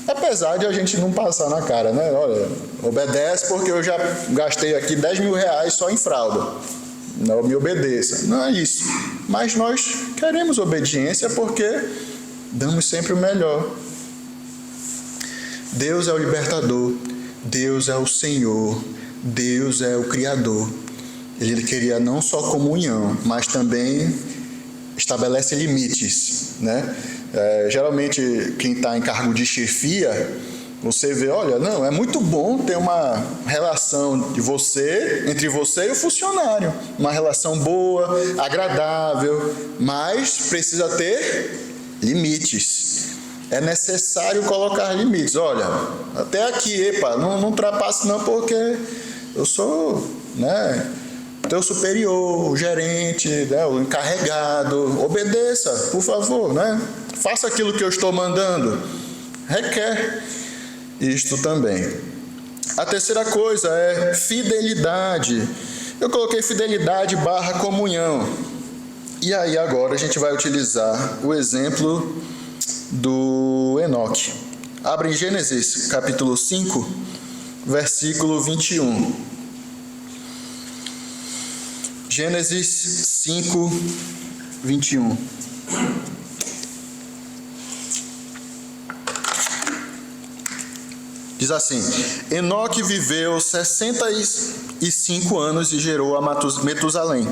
Apesar de a gente não passar na cara, né? Olha, obedece porque eu já gastei aqui 10 mil reais só em fralda. Não me obedeça. Não é isso. Mas nós queremos obediência porque damos sempre o melhor. Deus é o libertador, Deus é o Senhor, Deus é o Criador. Ele queria não só comunhão, mas também estabelece limites, né? Geralmente, quem está em cargo de chefia, você vê, olha, não, é muito bom ter uma relação entre você e o funcionário. Uma relação boa, agradável, mas precisa ter limites. É necessário colocar limites. Olha, até aqui, não ultrapasse não, porque eu sou, né, teu superior, o gerente, né, o encarregado. Obedeça, por favor, né? Faça aquilo que eu estou mandando. Requer isto também. A terceira coisa é fidelidade. Eu coloquei fidelidade / comunhão. E aí agora a gente vai utilizar o exemplo do Enoque. Abre em Gênesis capítulo 5, versículo 21. Gênesis 5, 21. Diz assim: Enoque viveu 65 anos e gerou a Metusalém.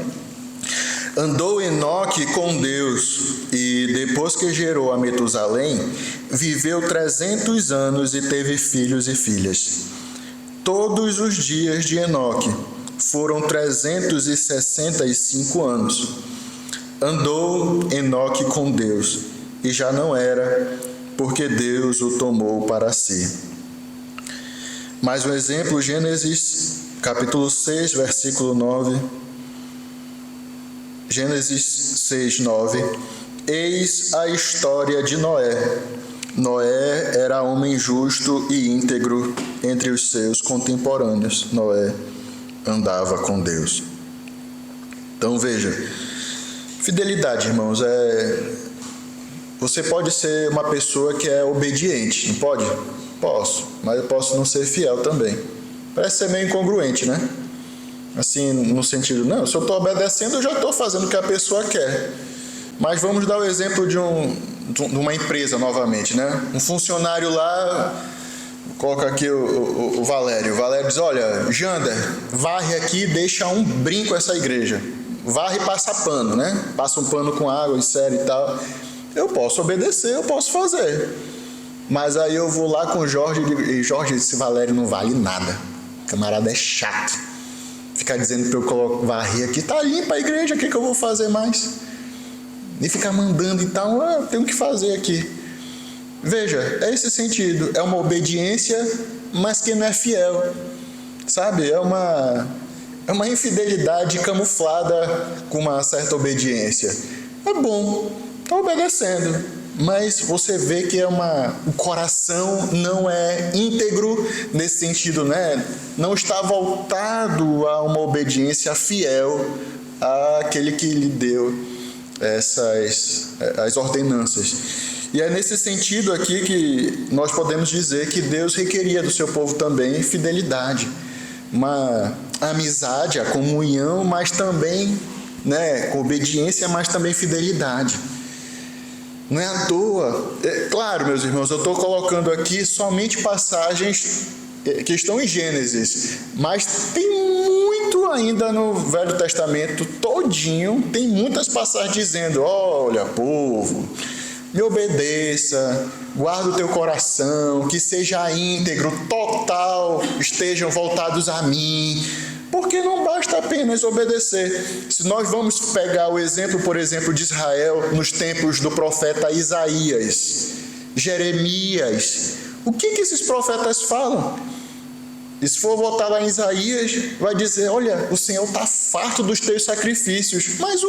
Andou Enoque com Deus, e depois que gerou a Metusalém, viveu 300 anos e teve filhos e filhas. Todos os dias de Enoque foram 365 anos. Andou Enoque com Deus, e já não era, porque Deus o tomou para si. Mais um exemplo, Gênesis capítulo 6, versículo 9. Gênesis 6, 9. Eis a história de Noé. Noé era homem justo e íntegro entre os seus contemporâneos. Noé andava com Deus. Então veja, fidelidade, irmãos, você pode ser uma pessoa que é obediente, não pode? Posso, mas eu posso não ser fiel também. Parece ser meio incongruente, né? Assim, no sentido, não, se eu estou obedecendo, eu já estou fazendo o que a pessoa quer. Mas vamos dar o exemplo de uma empresa novamente, né? Um funcionário lá, coloca aqui o Valério. O Valério diz: olha, Jander, varre aqui e deixa um brinco essa igreja. Varre e passa pano, né? Passa um pano com água, insere e tal. Eu posso obedecer, eu posso fazer. Mas aí eu vou lá com o Jorge e Jorge, esse Valério não vale nada. O camarada é chato. Ficar dizendo para eu varrer aqui, tá limpa a igreja, o que eu vou fazer mais? E ficar mandando e tal, eu tenho que fazer aqui. Veja, é esse sentido, é uma obediência, mas que não é fiel, sabe? É uma infidelidade camuflada com uma certa obediência. É bom, está obedecendo, mas você vê que o coração não é íntegro nesse sentido, né? Não está voltado a uma obediência fiel àquele que lhe deu as ordenanças. E é nesse sentido aqui que nós podemos dizer que Deus requeria do seu povo também fidelidade, uma amizade, a comunhão, mas também, né, obediência, mas também fidelidade. Não é à toa. Claro, meus irmãos, eu estou colocando aqui somente passagens que estão em Gênesis, mas tem muito ainda no Velho Testamento todinho, tem muitas passagens dizendo: olha, povo, me obedeça, guarda o teu coração, que seja íntegro, total, estejam voltados a mim. Porque não basta apenas obedecer. Se nós vamos pegar o exemplo, por exemplo, de Israel nos tempos do profeta Isaías, Jeremias, o que esses profetas falam? E se for voltar lá em Isaías, vai dizer: olha, o Senhor está farto dos teus sacrifícios. Mas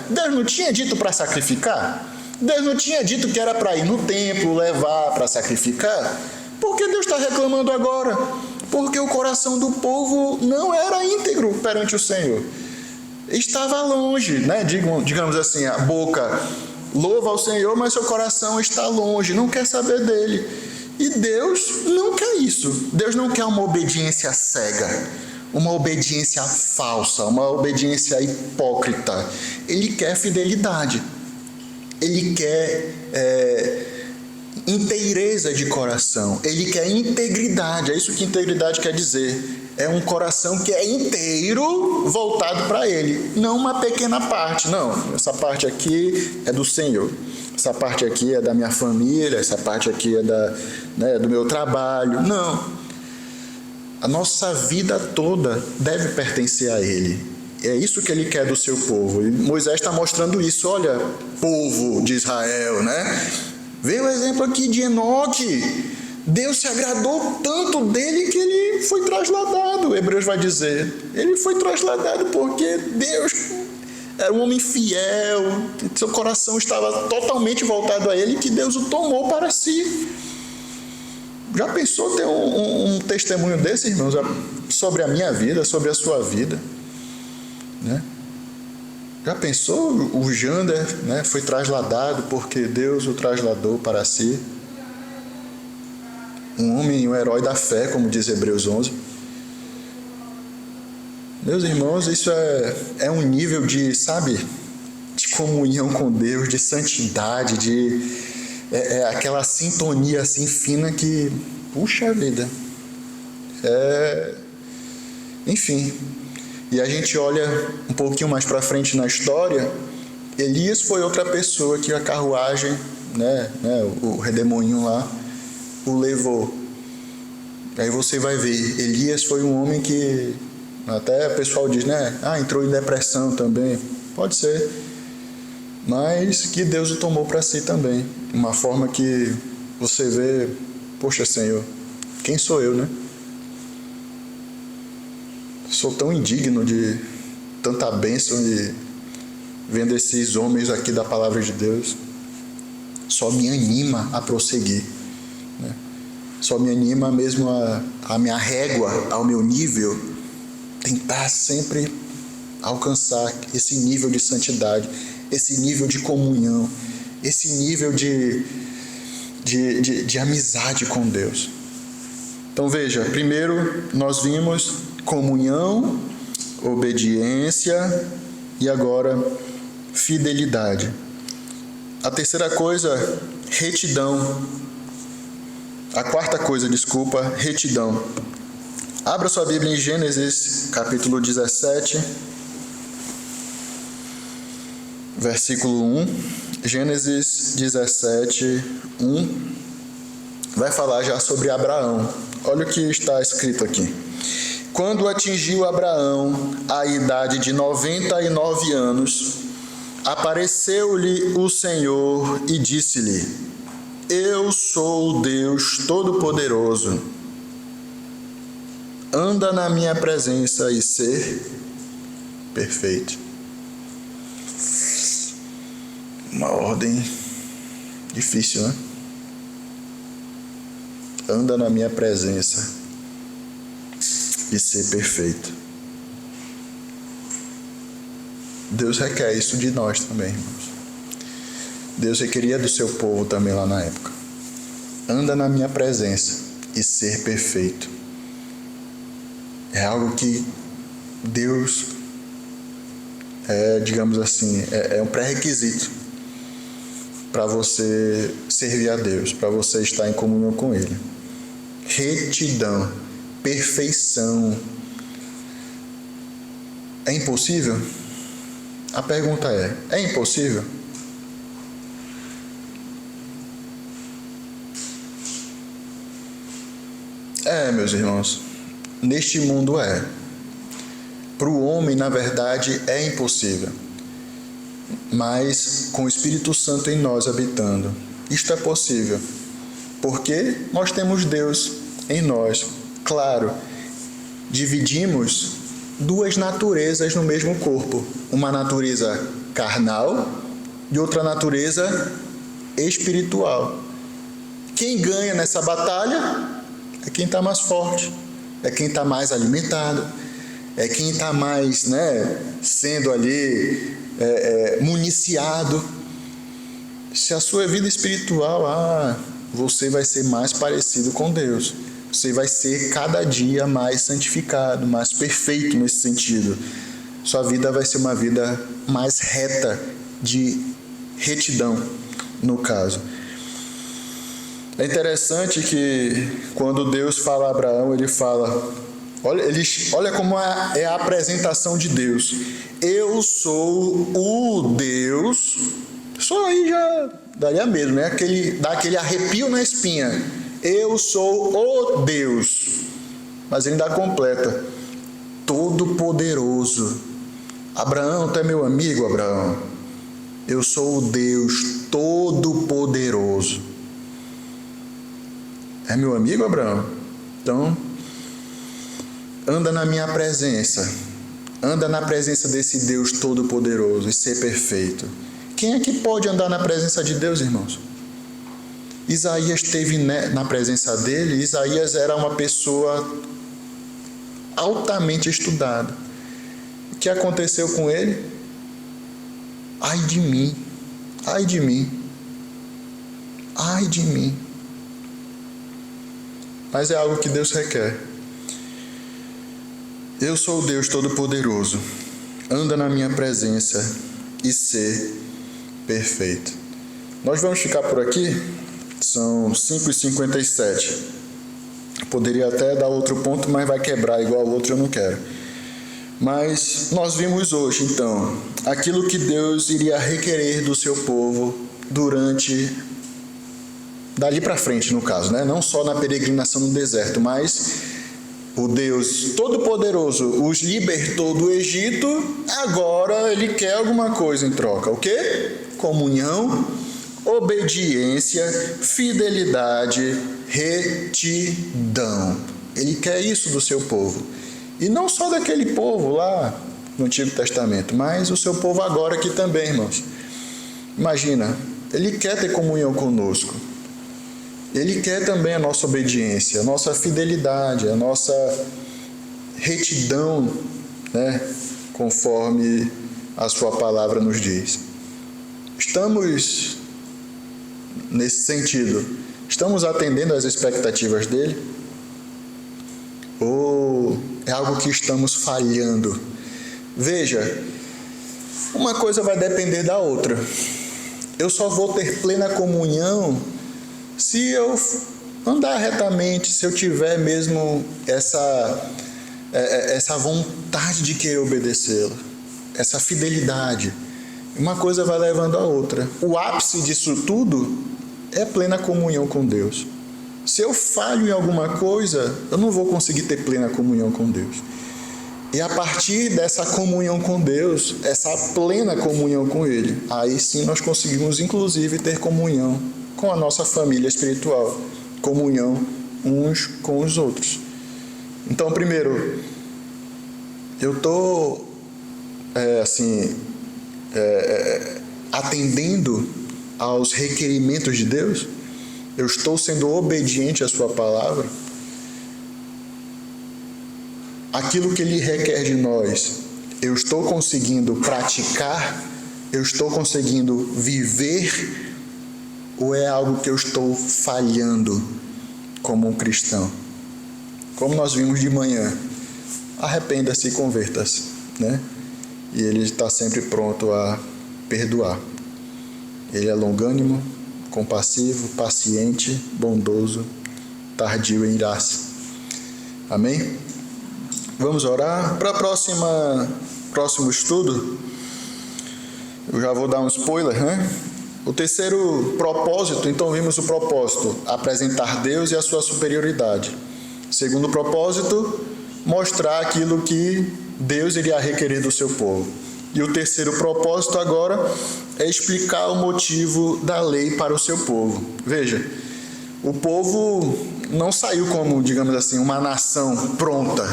Deus não tinha dito para sacrificar? Deus não tinha dito que era para ir no templo, levar para sacrificar? Por que Deus está reclamando agora? Porque o coração do povo não era íntegro perante o Senhor. Estava longe, né? Digamos assim, a boca louva ao Senhor, mas seu coração está longe, não quer saber dele. E Deus não quer isso. Deus não quer uma obediência cega, uma obediência falsa, uma obediência hipócrita. Ele quer fidelidade. Ele quer inteireza de coração, ele quer integridade. É isso que integridade quer dizer. É um coração que é inteiro voltado para ele, não uma pequena parte. Não, essa parte aqui é do Senhor, essa parte aqui é da minha família, essa parte aqui é do meu trabalho. Não, a nossa vida toda deve pertencer a ele. É isso que ele quer do seu povo. E Moisés está mostrando isso. Olha, povo de Israel, né? Vê o exemplo aqui de Enoque. Deus se agradou tanto dele que ele foi trasladado. Hebreus vai dizer, ele foi trasladado porque Deus era um homem fiel, seu coração estava totalmente voltado a ele, que Deus o tomou para si. Já pensou ter um testemunho desse, irmãos, sobre a minha vida, sobre a sua vida, né? Já pensou? O Jander, né, foi trasladado porque Deus o trasladou para si. Um homem, um herói da fé, como diz Hebreus 11. Meus irmãos, isso é um nível de, sabe, de comunhão com Deus, de santidade, é aquela sintonia assim fina que, puxa vida, enfim. E a gente olha um pouquinho mais para frente na história, Elias foi outra pessoa que a carruagem, o redemoinho lá, o levou. Aí você vai ver, Elias foi um homem que, até o pessoal diz, entrou em depressão também. Pode ser. Mas que Deus o tomou para si também. Uma forma que você vê, poxa Senhor, quem sou eu, né? Sou tão indigno de tanta bênção e vendo esses homens aqui da palavra de Deus, só me anima a prosseguir, né? Só me anima mesmo a minha régua, ao meu nível, tentar sempre alcançar esse nível de santidade, esse nível de comunhão, esse nível de amizade com Deus. Então veja, primeiro nós vimos comunhão, obediência e agora fidelidade. A terceira coisa, retidão. A quarta coisa, retidão. Abra sua Bíblia em Gênesis, capítulo 17, versículo 1. Gênesis 17, 1. Vai falar já sobre Abraão. Olha o que está escrito aqui. Quando atingiu Abraão a idade de 99 anos, apareceu-lhe o Senhor e disse-lhe: Eu sou o Deus Todo-Poderoso. Anda na minha presença e ser perfeito. Uma ordem difícil, né? Anda na minha presença e ser perfeito. Deus requer isso de nós também, irmãos. Deus requeria do seu povo também lá na época. Anda na minha presença e ser perfeito. É algo que Deus, digamos assim, é um pré-requisito para você servir a Deus, para você estar em comunhão com Ele. Retidão, perfeição. É impossível? A pergunta é impossível? Meus irmãos, neste mundo para o homem, na verdade, é impossível. Mas com o Espírito Santo em nós habitando, isto é possível. Porque nós temos Deus em nós. Claro, dividimos duas naturezas no mesmo corpo. Uma natureza carnal e outra natureza espiritual. Quem ganha nessa batalha é quem está mais forte, é quem está mais alimentado, é quem está mais, sendo ali municiado. Se a sua vida espiritual, você vai ser mais parecido com Deus. Você vai ser cada dia mais santificado, mais perfeito nesse sentido. Sua vida vai ser uma vida mais reta, de retidão, no caso. É interessante que quando Deus fala a Abraão, ele fala, olha como é a apresentação de Deus. Eu sou o Deus. Só aí já daria mesmo, dá aquele arrepio na espinha. Eu sou o Deus. Mas ele ainda completa. Todo-Poderoso. Abraão, tu é meu amigo, Abraão? Eu sou o Deus Todo-Poderoso. É meu amigo, Abraão? Então, anda na minha presença. Anda na presença desse Deus Todo-Poderoso e ser perfeito. Quem é que pode andar na presença de Deus, irmãos? Isaías esteve na presença dele. Isaías era uma pessoa altamente estudada. O que aconteceu com ele? Ai de mim, ai de mim, ai de mim. Mas é algo que Deus requer. Eu sou o Deus Todo-Poderoso. Anda na minha presença e ser perfeito. Nós vamos ficar por aqui. São 5h57. Poderia até dar outro ponto, mas vai quebrar igual o outro, eu não quero. Mas nós vimos hoje, então, aquilo que Deus iria requerer do seu povo dali para frente, no caso, né? Não só na peregrinação no deserto, mas o Deus Todo-Poderoso os libertou do Egito, agora Ele quer alguma coisa em troca. O quê? Comunhão, obediência, fidelidade, retidão. Ele quer isso do seu povo. E não só daquele povo lá no Antigo Testamento, mas o seu povo agora aqui também, irmãos. Imagina, Ele quer ter comunhão conosco. Ele quer também a nossa obediência, a nossa fidelidade, a nossa retidão, né? Conforme a sua palavra nos diz. Estamos, nesse sentido, estamos atendendo às expectativas dele? Ou é algo que estamos falhando? Veja, uma coisa vai depender da outra. Eu só vou ter plena comunhão se eu andar retamente, se eu tiver mesmo essa vontade de querer obedecê-lo, essa fidelidade. Uma coisa vai levando a outra. O ápice disso tudo é plena comunhão com Deus. Se eu falho em alguma coisa, eu não vou conseguir ter plena comunhão com Deus. E a partir dessa comunhão com Deus, essa plena comunhão com Ele, aí sim nós conseguimos inclusive ter comunhão com a nossa família espiritual, comunhão uns com os outros. Então, primeiro, eu estou atendendo aos requerimentos de Deus? Eu estou sendo obediente à sua palavra? Aquilo que Ele requer de nós, eu estou conseguindo praticar? Eu estou conseguindo viver? Ou é algo que eu estou falhando como um cristão? Como nós vimos de manhã, arrependa-se e converta-se, né? E Ele está sempre pronto a perdoar. Ele é longânimo, compassivo, paciente, bondoso, tardio em irar-se. Amém? Vamos orar. Para próximo estudo, eu já vou dar um spoiler, né? O terceiro propósito, então vimos o propósito, apresentar Deus e a sua superioridade. Segundo propósito, mostrar aquilo que Deus iria requerer do seu povo. E o terceiro propósito agora é explicar o motivo da lei para o seu povo. Veja, o povo não saiu como, digamos assim, uma nação pronta,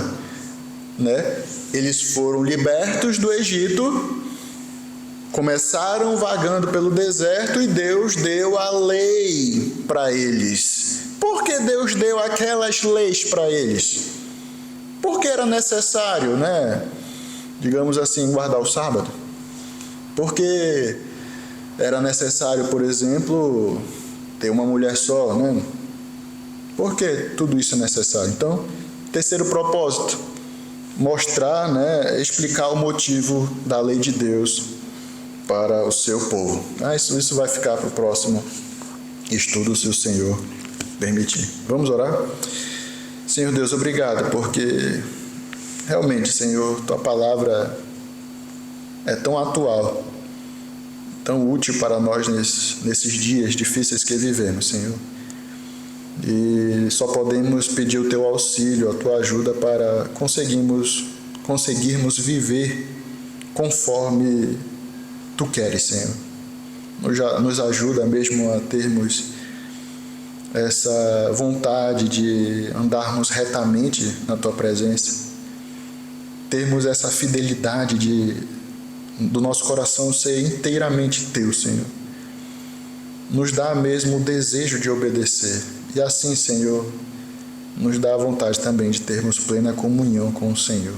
né? Eles foram libertos do Egito, começaram vagando pelo deserto e Deus deu a lei para eles. Por que Deus deu aquelas leis para eles? Porque era necessário, né? Digamos assim, guardar o sábado. Porque era necessário, por exemplo, ter uma mulher só, né? Por que tudo isso é necessário? Então, terceiro propósito, mostrar, né? Explicar o motivo da lei de Deus para o seu povo. Isso vai ficar para o próximo estudo, se o Senhor permitir. Vamos orar? Senhor Deus, obrigado, porque realmente, Senhor, Tua palavra é tão atual, tão útil para nós nesses dias difíceis que vivemos, Senhor. E só podemos pedir o Teu auxílio, a Tua ajuda para conseguirmos viver conforme Tu queres, Senhor. Nos ajuda mesmo a termos essa vontade de andarmos retamente na Tua presença, termos essa fidelidade do nosso coração ser inteiramente Teu, Senhor. Nos dá mesmo o desejo de obedecer. E assim, Senhor, nos dá a vontade também de termos plena comunhão com o Senhor.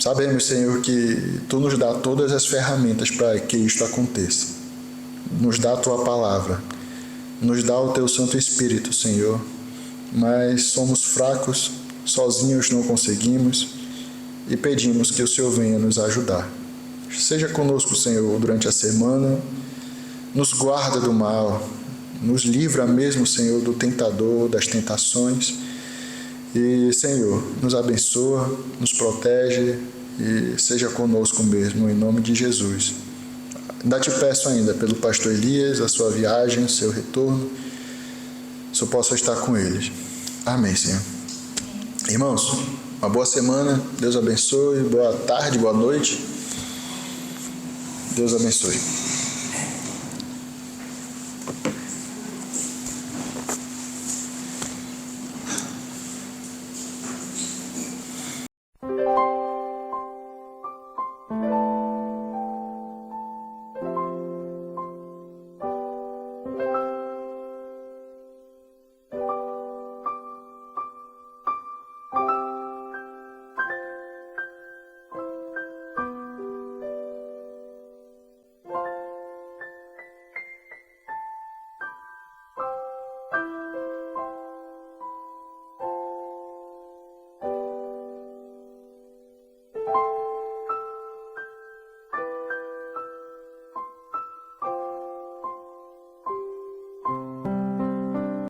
Sabemos, Senhor, que Tu nos dá todas as ferramentas para que isto aconteça. Nos dá a Tua palavra, nos dá o Teu Santo Espírito, Senhor, mas somos fracos, sozinhos não conseguimos e pedimos que o Senhor venha nos ajudar. Seja conosco, Senhor, durante a semana, nos guarda do mal, nos livra mesmo, Senhor, do tentador, das tentações. E, Senhor, nos abençoa, nos protege e seja conosco mesmo, em nome de Jesus. Ainda te peço ainda pelo pastor Elias, a sua viagem, o seu retorno, se eu possa estar com eles. Amém, Senhor. Irmãos, uma boa semana, Deus abençoe, boa tarde, boa noite. Deus abençoe.